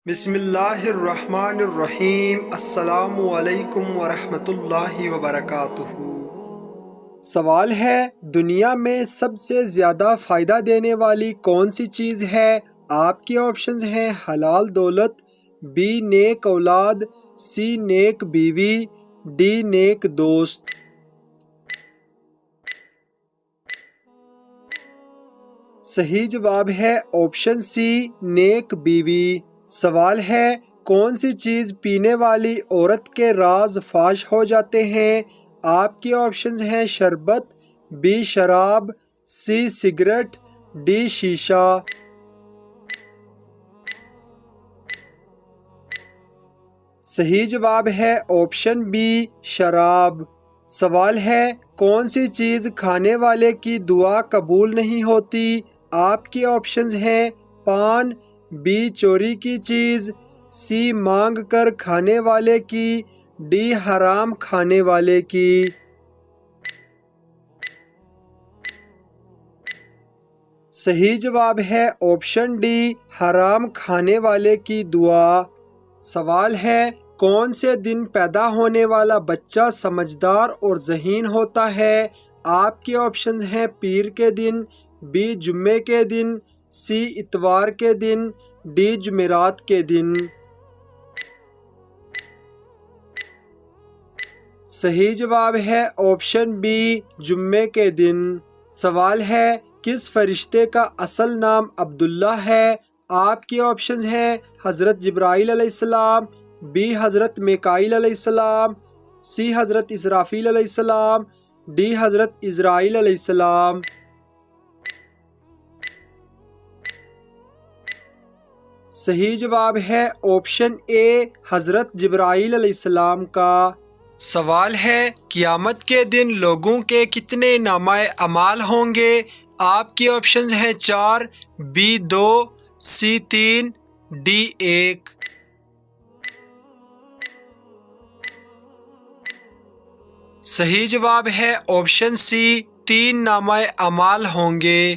بسم اللہ الرحمن الرحیم۔ السلام علیکم ورحمۃ اللہ وبرکاتہ۔ سوال ہے، دنیا میں سب سے زیادہ فائدہ دینے والی کون سی چیز ہے؟ آپ کے آپشنز ہیں حلال دولت، بی نیک اولاد، سی نیک بیوی، ڈی نیک دوست۔ صحیح جواب ہے آپشن سی، نیک بیوی۔ سوال ہے، کون سی چیز پینے والی عورت کے راز فاش ہو جاتے ہیں؟ آپ کے آپشنز ہیں شربت، بی شراب، سی سگریٹ، ڈی شیشہ۔ صحیح جواب ہے آپشن بی شراب۔ سوال ہے، کون سی چیز کھانے والے کی دعا قبول نہیں ہوتی؟ آپ کے آپشنز ہیں پان، بی چوری کی چیز، سی مانگ کر کھانے والے کی، ڈی حرام کھانے والے کی۔ صحیح جواب ہے آپشن ڈی حرام کھانے والے کی دعا۔ سوال ہے، کون سے دن پیدا ہونے والا بچہ سمجھدار اور ذہین ہوتا ہے؟ آپ کے آپشنز ہیں پیر کے دن، بی جمعے کے دن، سی اتوار کے دن، ڈی جمعرات کے دن۔ صحیح جواب ہے آپشن بی جمعے کے دن۔ سوال ہے، کس فرشتے کا اصل نام عبداللہ ہے؟ آپ کے آپشنز ہیں حضرت جبرائیل علیہ السلام، بی حضرت میکائیل علیہ السلام، سی حضرت اسرافیل علیہ السلام، ڈی حضرت اسرائیل علیہ السلام۔ صحیح جواب ہے آپشن اے حضرت جبرائیل علیہ السلام کا۔ سوال ہے، قیامت کے دن لوگوں کے کتنے نامہ اعمال ہوں گے؟ آپ کے آپشنز ہیں 4، بی 2، سی 3، ڈی 1۔ صحیح جواب ہے آپشن سی، 3 نامہ اعمال ہوں گے۔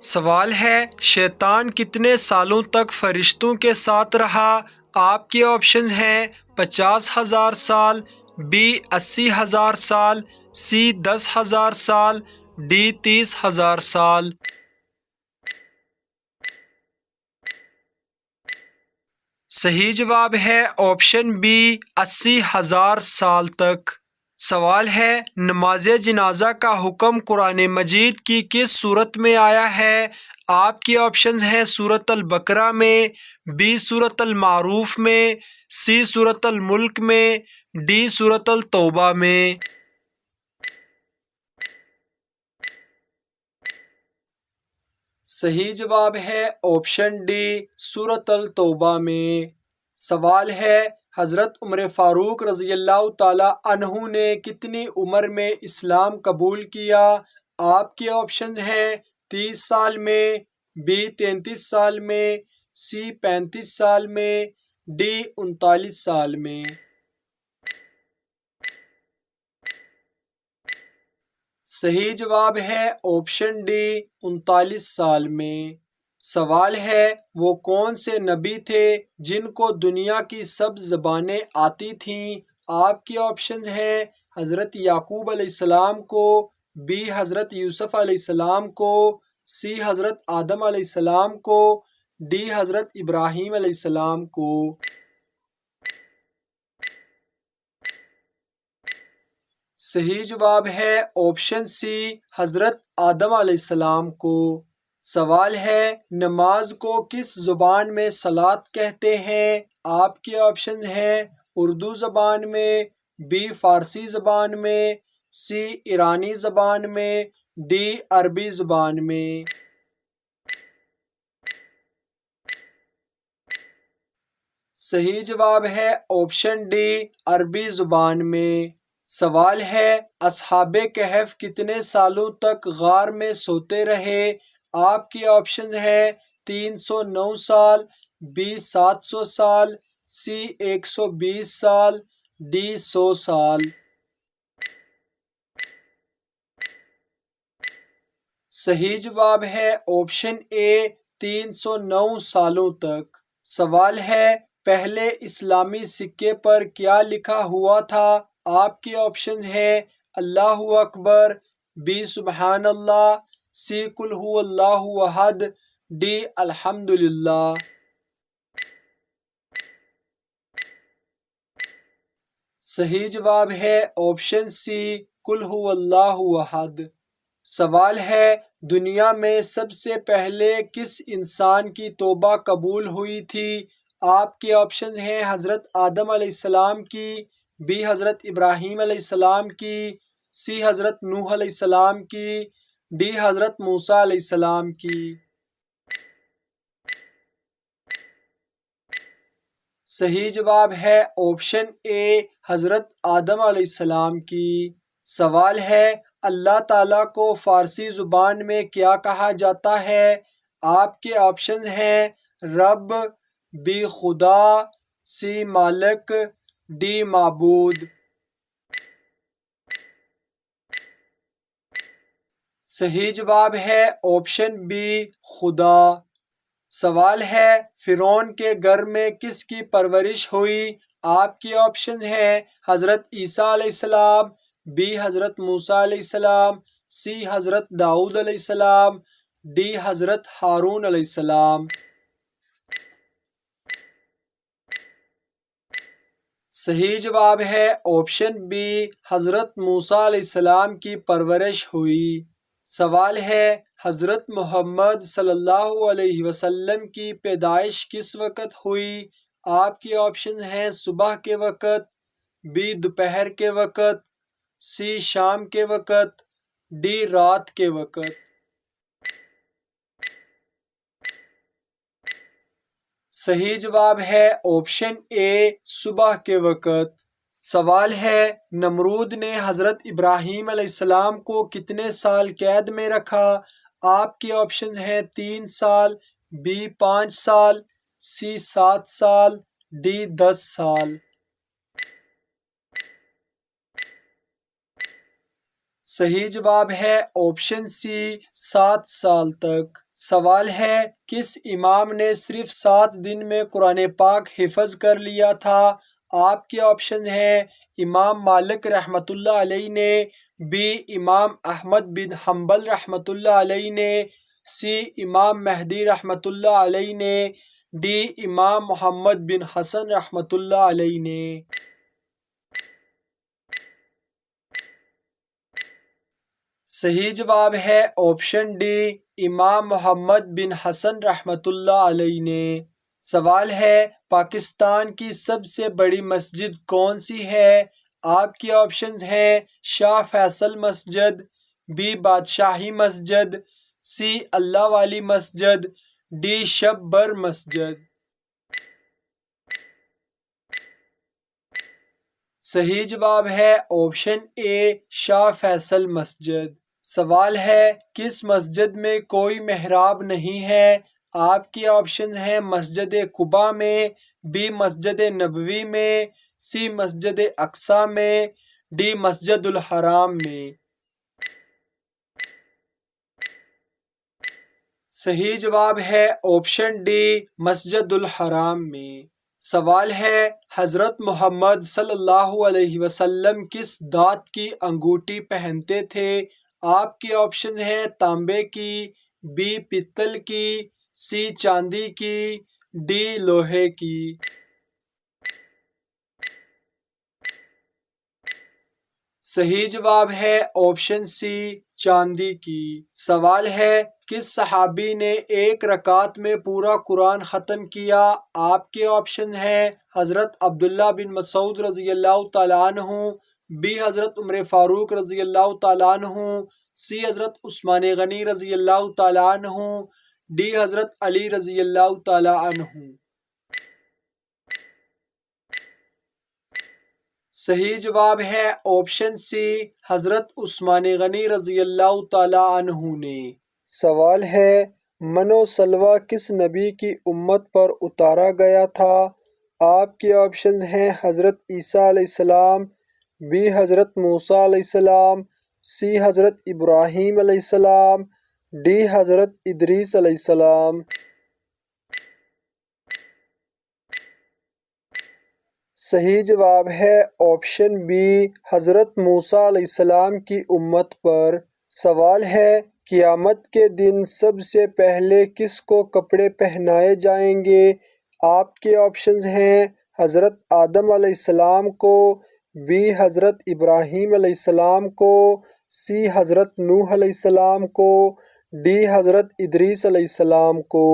سوال ہے، شیطان کتنے سالوں تک فرشتوں کے ساتھ رہا؟ آپ کے آپشنز ہیں 50,000 سال، بی 80,000 سال، سی 10,000 سال، ڈی 30,000 سال۔ صحیح جواب ہے آپشن بی 80,000 سال تک۔ سوال ہے، نماز جنازہ کا حکم قرآن مجید کی کس صورت میں آیا ہے؟ آپ کے آپشنز ہیں سورۃ البقرہ میں، بی سورۃ المعروف میں، سی سورۃ الملک میں، ڈی سورۃ التوبہ میں۔ صحیح جواب ہے آپشن ڈی سورۃ التوبہ میں۔ سوال ہے، حضرت عمر فاروق رضی اللہ تعالی عنہ نے کتنی عمر میں اسلام قبول کیا؟ آپ کے آپشنز ہیں 30 سال میں، بی 33 سال میں، سی 35 سال میں، ڈی 39 سال میں۔ صحیح جواب ہے آپشن ڈی 39 سال میں۔ سوال ہے، وہ کون سے نبی تھے جن کو دنیا کی سب زبانیں آتی تھیں؟ آپ کے آپشنز ہیں حضرت یعقوب علیہ السلام کو، بی حضرت یوسف علیہ السلام کو، سی حضرت آدم علیہ السلام کو، ڈی حضرت ابراہیم علیہ السلام کو۔ صحیح جواب ہے آپشن سی حضرت آدم علیہ السلام کو۔ سوال ہے، نماز کو کس زبان میں صلاۃ کہتے ہیں؟ آپ کے آپشنز ہیں اردو زبان میں، بی فارسی زبان میں، سی ایرانی زبان میں، ڈی عربی زبان میں۔ صحیح جواب ہے آپشن ڈی عربی زبان میں۔ سوال ہے، اصحاب کہف کتنے سالوں تک غار میں سوتے رہے؟ آپ کے آپشنز ہیں 309 سال، بی 700 سال، سی 120 سال، ڈی 100 سال۔ صحیح جواب ہے آپشن اے 309 سالوں تک۔ سوال ہے، پہلے اسلامی سکے پر کیا لکھا ہوا تھا؟ آپ کے آپشنز ہیں اللہ اکبر، بی سبحان اللہ، سی قل هو اللہ احد، ڈی الحمدللہ۔ صحیح جواب ہے آپشن سی قل هو اللہ احد۔ سوال ہے دنیا میں سب سے پہلے کس انسان کی توبہ قبول ہوئی تھی؟ آپ کے آپشنز ہیں حضرت آدم علیہ السلام کی، بی حضرت ابراہیم علیہ السلام کی، سی حضرت نوح علیہ السلام کی، ڈی حضرت موسیٰ علیہ السلام کی۔ صحیح جواب ہے آپشن اے حضرت آدم علیہ السلام کی۔ سوال ہے اللہ تعالیٰ کو فارسی زبان میں کیا کہا جاتا ہے؟ آپ کے آپشنز ہیں رب، بی خدا، سی مالک، ڈی معبود۔ صحیح جواب ہے آپشن بی خدا۔ سوال ہے فرعون کے گھر میں کس کی پرورش ہوئی؟ آپ کے آپشنز ہیں حضرت عیسیٰ علیہ السلام، بی حضرت موسیٰ علیہ السلام، سی حضرت داؤد علیہ السلام، ڈی حضرت ہارون علیہ السلام۔ صحیح جواب ہے آپشن بی حضرت موسیٰ علیہ السلام کی پرورش ہوئی۔ سوال ہے حضرت محمد صلی اللہ علیہ وسلم کی پیدائش کس وقت ہوئی؟ آپ کے آپشنز ہیں صبح کے وقت، بی دوپہر کے وقت، سی شام کے وقت، ڈی رات کے وقت۔ صحیح جواب ہے آپشن اے صبح کے وقت۔ سوال ہے نمرود نے حضرت ابراہیم علیہ السلام کو کتنے سال قید میں رکھا؟ آپ کے آپشنز ہیں 3 سال، بی 5 سال، سی 7 سال، ڈی 10 سال۔ صحیح جواب ہے آپشن سی 7 سال تک۔ سوال ہے کس امام نے صرف 7 دن میں قرآن پاک حفظ کر لیا تھا؟ آپ کے آپشنز ہیں امام مالک رحمۃ اللہ علیہ نے، بی امام احمد بن حنبل رحمۃ اللہ علیہ نے، سی امام مہدی رحمۃ اللہ علیہ نے، ڈی امام محمد بن حسن رحمۃ اللہ علیہ نے۔ صحیح جواب ہے آپشن ڈی امام محمد بن حسن رحمۃ اللہ علیہ نے۔ سوال ہے پاکستان کی سب سے بڑی مسجد کون سی ہے؟ آپ کے آپشنز ہیں شاہ فیصل مسجد، بی بادشاہی مسجد، سی اللہ والی مسجد، ڈی شب بر مسجد۔ صحیح جواب ہے آپشن اے شاہ فیصل مسجد۔ سوال ہے کس مسجد میں کوئی محراب نہیں ہے؟ آپ کے آپشنز ہیں مسجد قباء میں، بی مسجد نبوی میں، سی مسجد اقصی میں، ڈی مسجد الحرام میں۔ صحیح جواب ہے آپشن ڈی مسجد الحرام میں۔ سوال ہے حضرت محمد صلی اللہ علیہ وسلم کس دھات کی انگوٹھی پہنتے تھے؟ آپ کے آپشنز ہیں تانبے کی، بی پتل کی، سی چاندی کی، ڈی لوہے کی۔ صحیح جواب ہے آپشن سی چاندی کی۔ سوال ہے کس صحابی نے ایک رکعت میں پورا قرآن ختم کیا؟ آپ کے آپشن ہیں حضرت عبداللہ بن مسعود رضی اللہ تعالیٰ عنہ، بی حضرت عمر فاروق رضی اللہ تعالیٰ عنہ، سی حضرت عثمان غنی رضی اللہ تعالیٰ عنہ، ڈی حضرت علی رضی اللہ تعالیٰ عنہ۔ صحیح جواب ہے آپشن سی حضرت عثمان غنی رضی اللہ تعالیٰ عنہ نے۔ سوال ہے من و سلویٰ کس نبی کی امت پر اتارا گیا تھا؟ آپ کے آپشنز ہیں حضرت عیسیٰ علیہ السلام، بی حضرت موسیٰ علیہ السلام، سی حضرت ابراہیم علیہ السلام، ڈی حضرت ادریس علیہ السلام۔ صحیح جواب ہے آپشن بی حضرت موسیٰ علیہ السلام کی امت پر۔ سوال ہے قیامت کے دن سب سے پہلے کس کو کپڑے پہنائے جائیں گے؟ آپ کے آپشنز ہیں حضرت آدم علیہ السلام کو، بی حضرت ابراہیم علیہ السلام کو، سی حضرت نوح علیہ السلام کو، ڈی حضرت ادریس علیہ السلام کو۔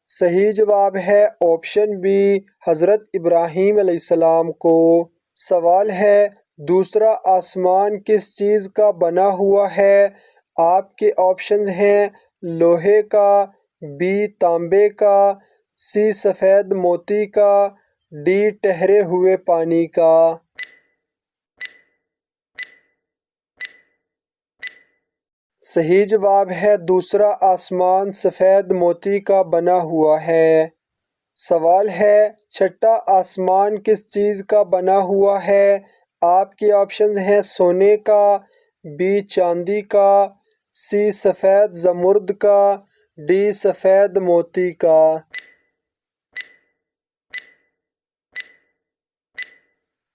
صحیح جواب ہے آپشن بی حضرت ابراہیم علیہ السلام کو۔ سوال ہے دوسرا آسمان کس چیز کا بنا ہوا ہے؟ آپ کے آپشنز ہیں لوہے کا، بی تانبے کا، سی سفید موتی کا، ڈی ٹھہرے ہوئے پانی کا۔ صحیح جواب ہے دوسرا آسمان سفید موتی کا بنا ہوا ہے۔ سوال ہے چھٹا آسمان کس چیز کا بنا ہوا ہے؟ آپ کے آپشنز ہیں سونے کا، بی چاندی کا، سی سفید زمرد کا، ڈی سفید موتی کا۔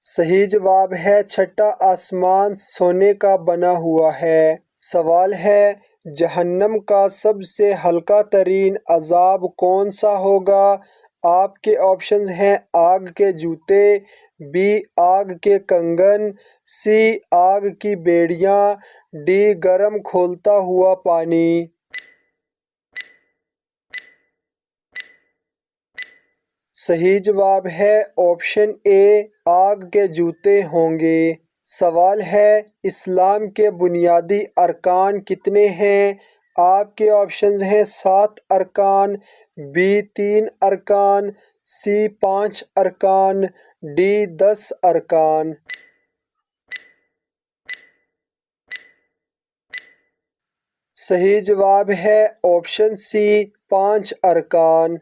صحیح جواب ہے چھٹا آسمان سونے کا بنا ہوا ہے۔ سوال ہے جہنم کا سب سے ہلکا ترین عذاب کون سا ہوگا؟ آپ کے آپشنز ہیں آگ کے جوتے، بی آگ کے کنگن، سی آگ کی بیڑیاں، ڈی گرم کھولتا ہوا پانی۔ صحیح جواب ہے آپشن اے آگ کے جوتے ہوں گے۔ سوال ہے اسلام کے بنیادی ارکان کتنے ہیں؟ آپ کے آپشنز ہیں 7 ارکان، بی 3 ارکان، سی 5 ارکان، ڈی 10 ارکان۔ صحیح جواب ہے آپشن سی 5 ارکان۔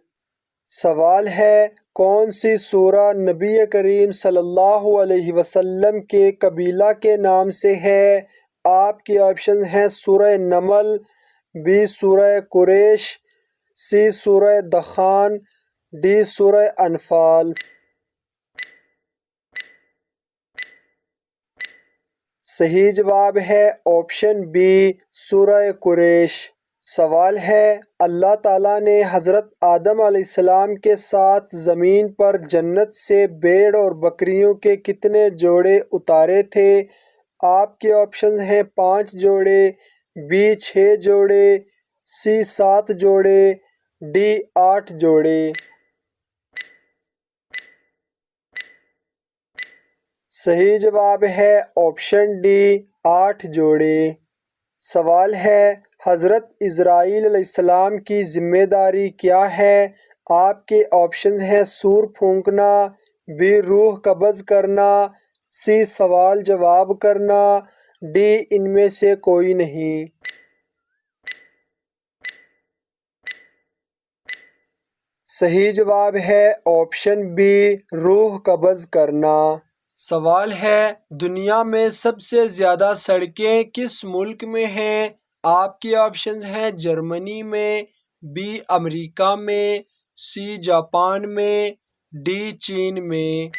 سوال ہے کون سی سورہ نبی کریم صلی اللہ علیہ وسلم کے قبیلہ کے نام سے ہے؟ آپ کے آپشنز ہیں سورہ نمل، بی سورہ قریش، سی سورہ دخان، ڈی سورہ انفال۔ صحیح جواب ہے آپشن بی سورہ قریش۔ سوال ہے اللہ تعالیٰ نے حضرت آدم علیہ السلام کے ساتھ زمین پر جنت سے بھیڑ اور بکریوں کے کتنے جوڑے اتارے تھے؟ آپ کے آپشنز ہیں 5 جوڑے، بی 6 جوڑے، سی 7 جوڑے، ڈی 8 جوڑے۔ صحیح جواب ہے آپشن ڈی 8 جوڑے۔ سوال ہے حضرت اسرائیل علیہ السلام کی ذمہ داری کیا ہے؟ آپ کے آپشنز ہیں سور پھونکنا، بی روح قبض کرنا، سی سوال جواب کرنا، ڈی ان میں سے کوئی نہیں۔ صحیح جواب ہے آپشن بی روح قبض کرنا۔ سوال ہے دنیا میں سب سے زیادہ سڑکیں کس ملک میں ہیں؟ آپ کے آپشنز ہیں جرمنی میں، بی امریکہ میں، سی جاپان میں، ڈی چین میں۔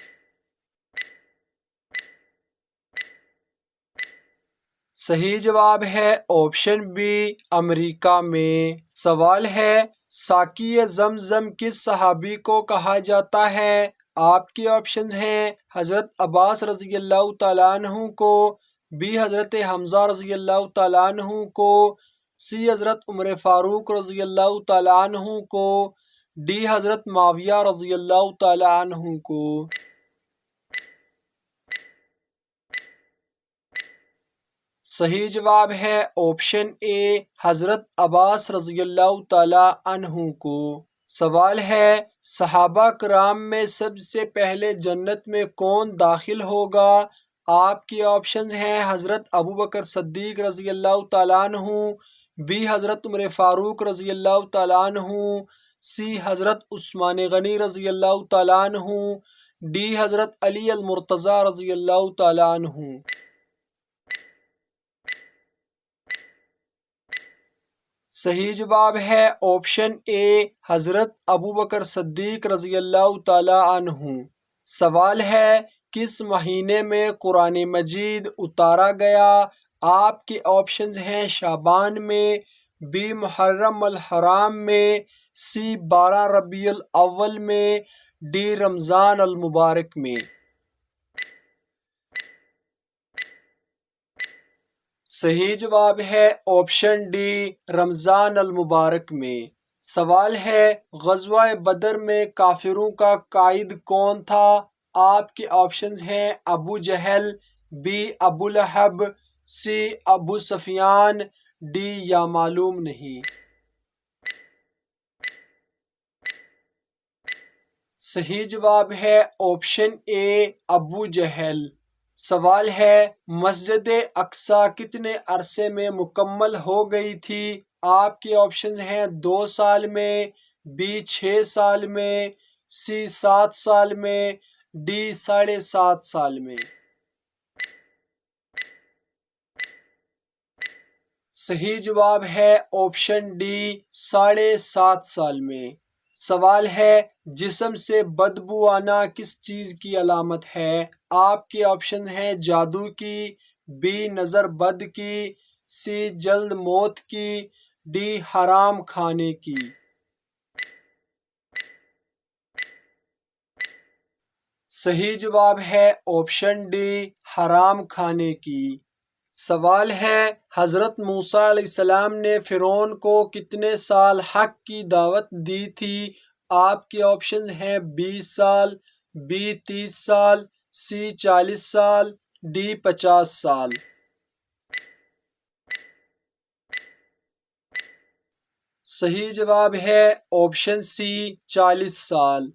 صحیح جواب ہے آپشن بی امریکہ میں۔ سوال ہے ساقی زمزم کس صحابی کو کہا جاتا ہے؟ آپ کے آپشنز ہیں حضرت عباس رضی اللہ تعالیٰ عنہ کو، بی حضرت حمزہ رضی اللہ تعالیٰ عنہ کو، سی حضرت عمر فاروق رضی اللہ تعالیٰ عنہ کو، ڈی حضرت معاویہ رضی اللہ تعالیٰ عنہ کو۔ صحیح جواب ہے آپشن اے حضرت عباس رضی اللہ تعالیٰ عنہ کو۔ سوال ہے صحابہ کرام میں سب سے پہلے جنت میں کون داخل ہوگا؟ آپ کے آپشنز ہیں حضرت ابوبکر صدیق رضی اللہ تعالیٰ عنہ، بی حضرت عمر فاروق رضی اللہ تعالیٰ عنہ، سی حضرت عثمان غنی رضی اللہ تعالیٰ عنہ، ڈی حضرت علی المرتضیٰ رضی اللہ تعالیٰ عنہ۔ صحیح جواب ہے آپشن اے حضرت ابوبکر صدیق رضی اللہ تعالی عنہ۔ سوال ہے کس مہینے میں قرآن مجید اتارا گیا؟ آپ کے آپشنز ہیں شعبان میں، بی محرم الحرام میں، سی 12 ربیع الاول میں، ڈی رمضان المبارک میں۔ صحیح جواب ہے آپشن ڈی رمضان المبارک میں۔ سوال ہے غزوہ بدر میں کافروں کا قائد کون تھا؟ آپ کے آپشنز ہیں ابو جہل، بی ابو لہب، سی ابو سفیان، ڈی یا معلوم نہیں۔ صحیح جواب ہے آپشن اے ابو جہل۔ سوال ہے مسجد اقصی کتنے عرصے میں مکمل ہو گئی تھی؟ آپ کے آپشنز ہیں 2 سال میں، بی 6 سال میں، سی 7 سال میں، ڈی 7.5 سال میں۔ صحیح جواب ہے آپشن ڈی 7.5 سال میں۔ سوال ہے جسم سے بدبو آنا کس چیز کی علامت ہے؟ آپ کے آپشنز ہیں جادو کی، بی نظر بد کی، سی جلد موت کی، ڈی حرام کھانے کی۔ صحیح جواب ہے آپشن ڈی حرام کھانے کی۔ سوال ہے حضرت موسیٰ علیہ السلام نے فرعون کو کتنے سال حق کی دعوت دی تھی؟ آپ کے آپشنز ہیں 20 سال، بی 30 سال، سی 40 سال، ڈی 50 سال۔ صحیح جواب ہے آپشن سی 40 سال۔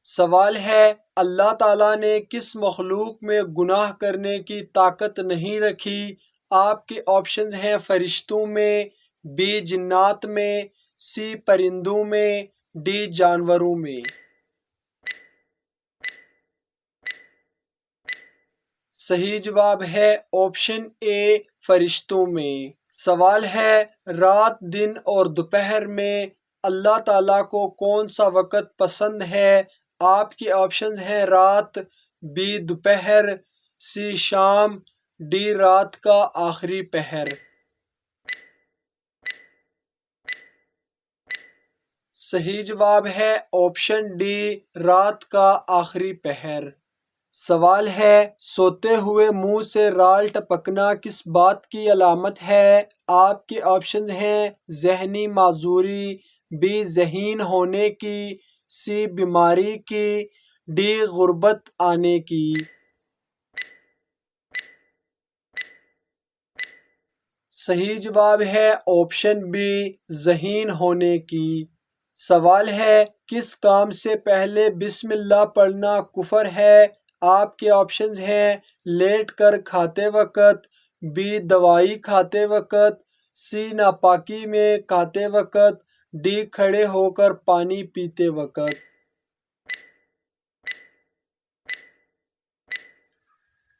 سوال ہے اللہ تعالیٰ نے کس مخلوق میں گناہ کرنے کی طاقت نہیں رکھی؟ آپ کے آپشنز ہیں فرشتوں میں، بی جنات میں، سی پرندوں میں، ڈی جانوروں میں۔ صحیح جواب ہے آپشن اے فرشتوں میں۔ سوال ہے رات، دن اور دوپہر میں اللہ تعالیٰ کو کون سا وقت پسند ہے؟ آپ کے آپشنز ہیں رات، بی دوپہر، سی شام، ڈی رات کا آخری پہر۔ صحیح جواب ہے آپشن ڈی رات کا آخری پہر۔ سوال ہے سوتے ہوئے منہ سے رال ٹپکنا کس بات کی علامت ہے؟ آپ کے آپشنز ہیں ذہنی معذوری، بی ذہین ہونے کی، سی بیماری کی، ڈی غربت آنے کی۔ صحیح جواب ہے آپشن بی ذہین ہونے کی۔ سوال ہے کس کام سے پہلے بسم اللہ پڑھنا کفر ہے؟ آپ کے آپشنز ہیں لیٹ کر کھاتے وقت، بی دوائی کھاتے وقت، سی ناپاکی میں کھاتے وقت، ڈی کھڑے ہو کر پانی پیتے وقت۔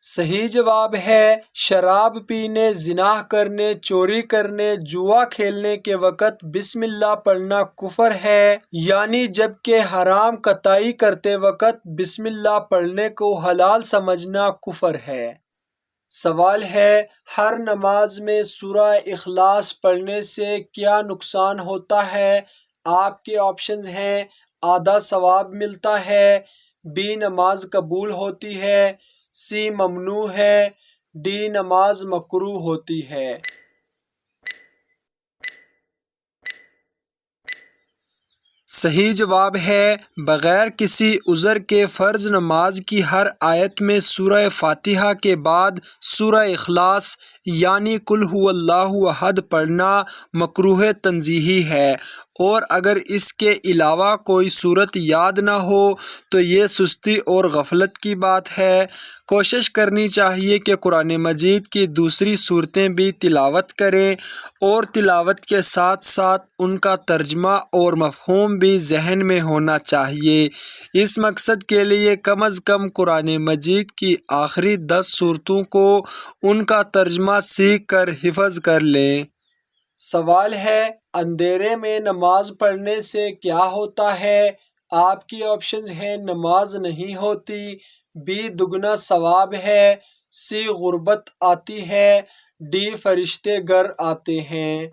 صحیح جواب ہے شراب پینے، زنا کرنے، چوری کرنے، جوا کھیلنے کے وقت بسم اللہ پڑھنا کفر ہے، یعنی جب کہ حرام قطعی کرتے وقت بسم اللہ پڑھنے کو حلال سمجھنا کفر ہے۔ سوال ہے ہر نماز میں سورہ اخلاص پڑھنے سے کیا نقصان ہوتا ہے؟ آپ کے آپشنز ہیں آدھا ثواب ملتا ہے، بی نماز قبول ہوتی ہے، سی ممنوع ہے، ڈی نماز مکروہ ہوتی ہے۔ صحیح جواب ہے بغیر کسی عذر کے فرض نماز کی ہر آیت میں سورہ فاتحہ کے بعد سورہ اخلاص یعنی قل هو اللہ احد پڑھنا مکروہ تنزیہی ہے، اور اگر اس کے علاوہ کوئی صورت یاد نہ ہو تو یہ سستی اور غفلت کی بات ہے۔ کوشش کرنی چاہیے کہ قرآن مجید کی دوسری صورتیں بھی تلاوت کریں، اور تلاوت کے ساتھ ساتھ ان کا ترجمہ اور مفہوم بھی ذہن میں ہونا چاہیے۔ اس مقصد کے لیے کم از کم قرآن مجید کی آخری 10 صورتوں کو ان کا ترجمہ سیکھ کر حفظ کر لیں۔ سوال ہے اندھیرے میں نماز پڑھنے سے کیا ہوتا ہے؟ آپ کی آپشنز ہیں نماز نہیں ہوتی، بی دگنا ثواب ہے، سی غربت آتی ہے، ڈی فرشتے گھر آتے ہیں۔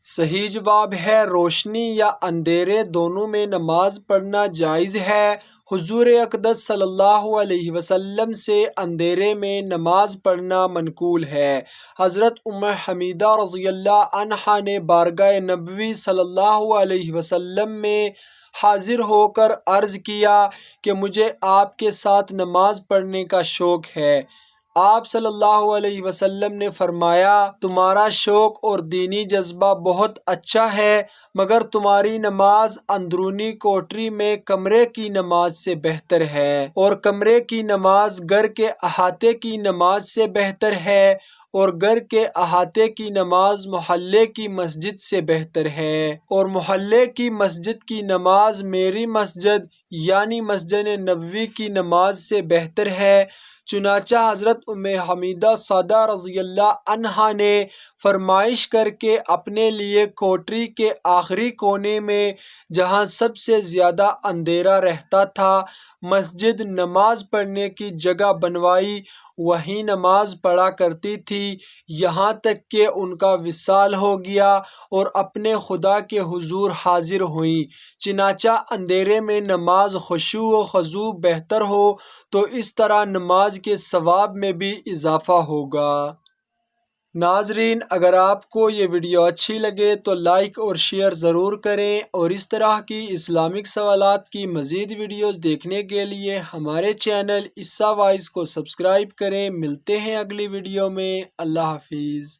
صحیح جواب ہے روشنی یا اندھیرے دونوں میں نماز پڑھنا جائز ہے۔ حضور اقدس صلی اللہ علیہ وسلم سے اندھیرے میں نماز پڑھنا منقول ہے۔ حضرت ام حمیدہ رضی اللہ عنہا نے بارگاہ نبوی صلی اللہ علیہ وسلم میں حاضر ہو کر عرض کیا کہ مجھے آپ کے ساتھ نماز پڑھنے کا شوق ہے۔ آپ صلی اللہ علیہ وسلم نے فرمایا تمہارا شوق اور دینی جذبہ بہت اچھا ہے، مگر تمہاری نماز اندرونی کوٹری میں کمرے کی نماز سے بہتر ہے، اور کمرے کی نماز گھر کے احاطے کی نماز سے بہتر ہے، اور گھر کے احاطے کی نماز محلے کی مسجد سے بہتر ہے، اور محلے کی مسجد کی نماز میری مسجد یعنی مسجد نبوی کی نماز سے بہتر ہے۔ چنانچہ حضرت ام حمیدہ سعدہ رضی اللہ عنہا نے فرمائش کر کے اپنے لیے کوٹری کے آخری کونے میں جہاں سب سے زیادہ اندھیرا رہتا تھا مسجد نماز پڑھنے کی جگہ بنوائی، وہیں نماز پڑھا کرتی تھی یہاں تک کہ ان کا وصال ہو گیا اور اپنے خدا کے حضور حاضر ہوئیں۔ چنانچہ اندھیرے میں نماز خشوع و خضوع بہتر ہو تو اس طرح نماز کے ثواب میں بھی اضافہ ہوگا۔ ناظرین، اگر آپ کو یہ ویڈیو اچھی لگے تو لائک اور شیئر ضرور کریں، اور اس طرح کی اسلامک سوالات کی مزید ویڈیوز دیکھنے کے لیے ہمارے چینل عیسیٰ وائس کو سبسکرائب کریں۔ ملتے ہیں اگلی ویڈیو میں۔ اللہ حافظ۔